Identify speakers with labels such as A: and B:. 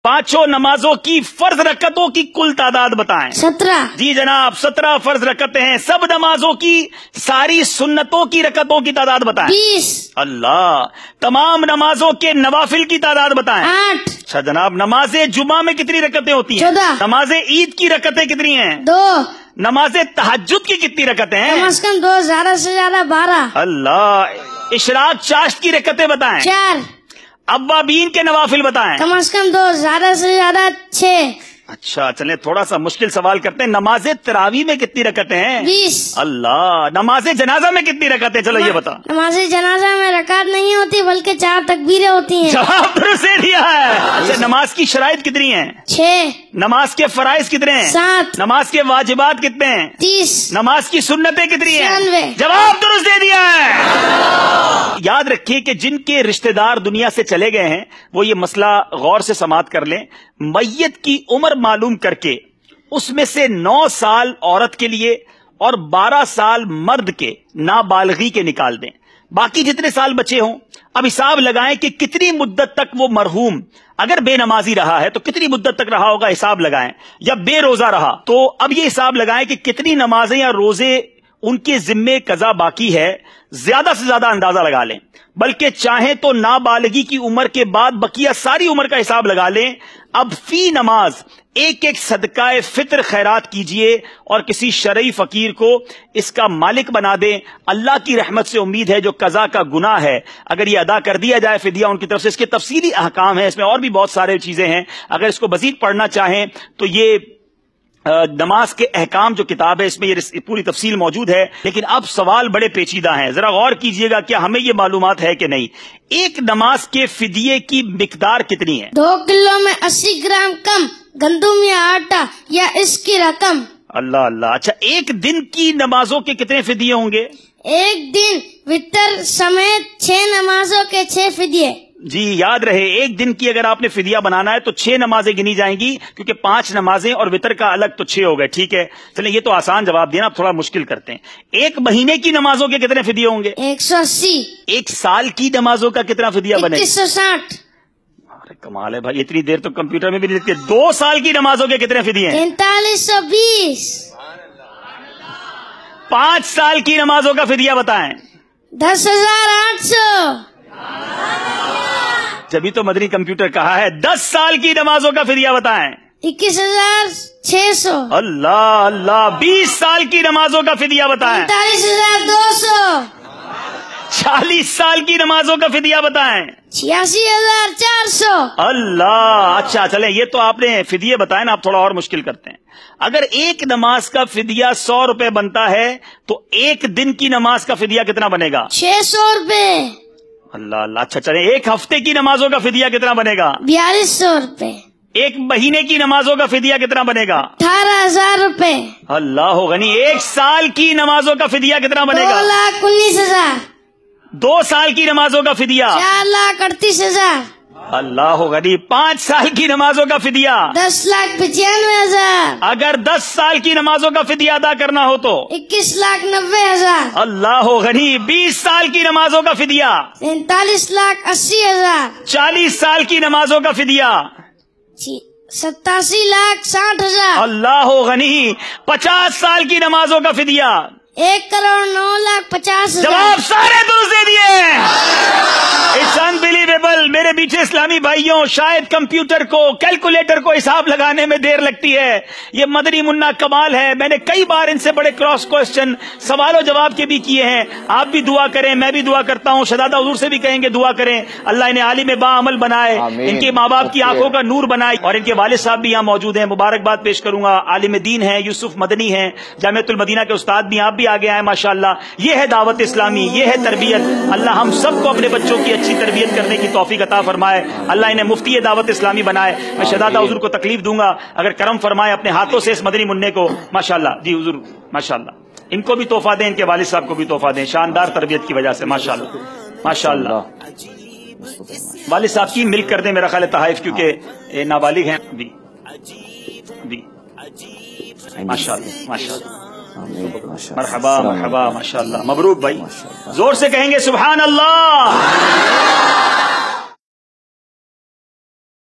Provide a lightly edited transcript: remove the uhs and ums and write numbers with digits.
A: पांचों नमाजों की फर्ज रकतों की कुल तादाद बताएं।
B: 17।
A: जी जनाब, 17 फर्ज रकतें हैं। सब नमाजों की सारी सुन्नतों की रकतों की तादाद बताएं।
B: 20।
A: अल्लाह। तमाम नमाजों के नवाफिल की तादाद बताएं।
B: 8।
A: अच्छा जनाब, नमाजे जुमा में कितनी रकतें होती हैं?
B: 14।
A: नमाजे ईद की रकतें कितनी हैं?
B: 2।
A: नमाजे तहज्जुद की कितनी रकतें हैं?
B: कम से कम 2, ज्यादा से ज्यादा 12।
A: अल्लाह। इशराक चाश्त की रकतें बताएं।
B: 4।
A: अव्वाबीन के नवाफिल बताएं।
B: कम से कम 2, ज्यादा से ज्यादा 6।
A: अच्छा चलें, थोड़ा सा मुश्किल सवाल करते हैं। नमाजे तरावी में कितनी रकतें हैं?
B: 20।
A: अल्लाह। नमाजे जनाजा में कितनी रकतें? चलो ये बता।
B: नमाज जनाजा में रकात नहीं होती बल्कि 4 तकबीरें होती हैं।
A: जवाब दुरुस्त दिया है। अच्छा, नमाज की शराइत कितनी है?
B: 6।
A: नमाज के फराइज कितने हैं?
B: 7।
A: नमाज के वाजिबात कितने हैं?
B: 30।
A: नमाज की सुन्नतें कितनी हैं?
B: 96।
A: जवाब दुरुस्त दे दिया है। याद रखिए कि जिनके रिश्तेदार दुनिया से चले गए हैं वो ये मसला गौर से समाअत कर लें। मैयत की उम्र मालूम करके उसमें से 9 साल औरत के लिए और 12 साल मर्द के नाबालगी के निकाल दें। बाकी जितने साल बचे हों अब हिसाब लगाएं कि कितनी मुद्दत तक वो मरहूम अगर बेनमाजी रहा है तो कितनी मुद्दत तक रहा होगा, हिसाब लगाएं। या बेरोजा रहा तो अब ये हिसाब लगाएं कि कितनी नमाजें या रोजे उनके जिम्मे कजा बाकी है। ज्यादा से ज्यादा अंदाजा लगा लें, बल्कि चाहें तो नाबालगी की उम्र के बाद बकिया सारी उम्र का हिसाब लगा लें। अब फी नमाज एक एक सदकाए फित्र खैरात कीजिए और किसी शरई फकीर को इसका मालिक बना दें। अल्लाह की रहमत से उम्मीद है जो कजा का गुनाह है अगर ये अदा कर दिया जाए फिदिया उनकी तरफ से। इसके तफसीली अहकाम है, इसमें और भी बहुत सारे चीजें हैं। अगर इसको मजीद पढ़ना चाहें तो ये नमाज के अहकाम जो किताब है इसमें ये पूरी तफसील मौजूद है। लेकिन अब सवाल बड़े पेचीदा हैं, जरा गौर कीजिएगा, क्या हमें ये मालूमात है कि नहीं। एक नमाज के फिदिये की मिकदार कितनी है?
B: 2 किलो में 80 ग्राम कम गंदुम या आटा या इसकी रकम।
A: अल्लाह अल्लाह। अच्छा, एक दिन की नमाजों के कितने फिदिये होंगे?
B: एक दिन वितर समेत 6 नमाजों के 6 फिदिये।
A: जी याद रहे, एक दिन की अगर आपने फिदिया बनाना है तो 6 नमाजें गिनी जाएंगी, क्योंकि 5 नमाजें और वितर का अलग तो 6 हो गए। ठीक है, चले ये तो आसान जवाब दिया ना, अब थोड़ा मुश्किल करते हैं। एक महीने की नमाजों के कितने फिदिये होंगे?
B: 180।
A: एक साल की नमाजों का कितना फिदिया बनेगा?
B: 2160।
A: अरे कमाल है भाई, इतनी देर तो कंप्यूटर में भी नहीं लिखते। 2 साल की नमाजों के कितने फिदिये हैं?
B: 4320।
A: 5 साल की नमाजों का फिदिया बताएं।
B: 10,800।
A: जब तो मदनी कंप्यूटर कहा है। 10 साल की नमाजों का फिदिया बताएं।
B: 21,600।
A: अल्लाह अल्लाह। 20 साल की नमाजों का फिदिया बताएं।
B: 45,200।
A: 40 साल की नमाजों का फिदिया बताएं।
B: 86,400।
A: अल्लाह। अच्छा चले, ये तो आपने फिदिये बताए ना, आप थोड़ा और मुश्किल करते हैं। अगर एक नमाज का फिदिया 100 रुपए बनता है तो एक दिन की नमाज का फिदिया कितना बनेगा?
B: 600 रुपए।
A: अल्लाह अल्लाह। अच्छा चले, एक हफ्ते की नमाजों का फिदिया कितना बनेगा?
B: 4200 रुपए।
A: एक महीने की नमाजों का फिदिया कितना बनेगा?
B: 18,000 रुपए।
A: अल्लाह गनी। एक साल की नमाजों का फिदिया कितना बनेगा?
B: 2,19,000।
A: 2 साल की नमाजों का फिदिया?
B: 4,38,000।
A: अल्लाह गनी। 5 साल की नमाजों का फिदिया?
B: 10,95,000।
A: अगर 10 साल की नमाजों का फिदिया अदा करना हो तो?
B: 21,90,000।
A: अल्लाह गनी। 20 साल की नमाजों का फिदिया?
B: 43,80,000।
A: 40 साल की नमाजों का फिदिया?
B: 87,60,000।
A: अल्लाह गनी। 50 साल की नमाजों का फिदिया?
B: 1,09,50,000।
A: जवाब सारे दुरुस्त दे दिए। It's unbelievable. मेरे पीछे इस्लामी भाइयों, शायद कंप्यूटर को, कैलकुलेटर को हिसाब लगाने में देर लगती है। ये मदनी मुन्ना कमाल है। मैंने कई बार इनसे बड़े क्रॉस क्वेश्चन सवालों जवाब के भी किए हैं। आप भी दुआ करें, मैं भी दुआ करता हूँ, शहजादा हुजूर से भी कहेंगे दुआ करें। अल्लाह इन्हें आलिम बाअमल बनाए, इनके माँ बाप की आंखों का नूर बनाए। और इनके वालिद साहब भी यहाँ मौजूद हैं, मुबारकबाद पेश करूंगा। आलिम दीन है, यूसुफ मदनी है, जामियतुल मदीना के उस्ताद भी, आप भी आगे आए माशाअल्लाह। ये है दावत इस्लामी, ये है तरबियत। अल्लाह हम सबको अपने बच्चों की अच्छी तरबियत करने की तौफीक अता फरमाए। अल्लाह इन्हें मुफ्ती दावत इस्लामी बनाए। मैं शहजादा हुजूर को तकलीफ दूंगा अगर करम फरमाए अपने हाथों से इस मदनी मुन्ने को। माशाअल्लाह जी हुजूर, माशाअल्लाह। इनको भी तोहफा दें, इनके वालिद साहब को भी तोहफा दें, शानदार तरबियत की वजह से माशाअल्लाह माशाअल्लाह। वालिद साहब की मिल्क कर दें मेरा ख्याल है तहाइफ, क्योंकि नाबालिग हैं भी। माशाअल्लाह माशाअल्लाह। मरहबा मरहबा माशाअल्लाह। मबरूक भाई, जोर से कहेंगे सुभान अल्लाह।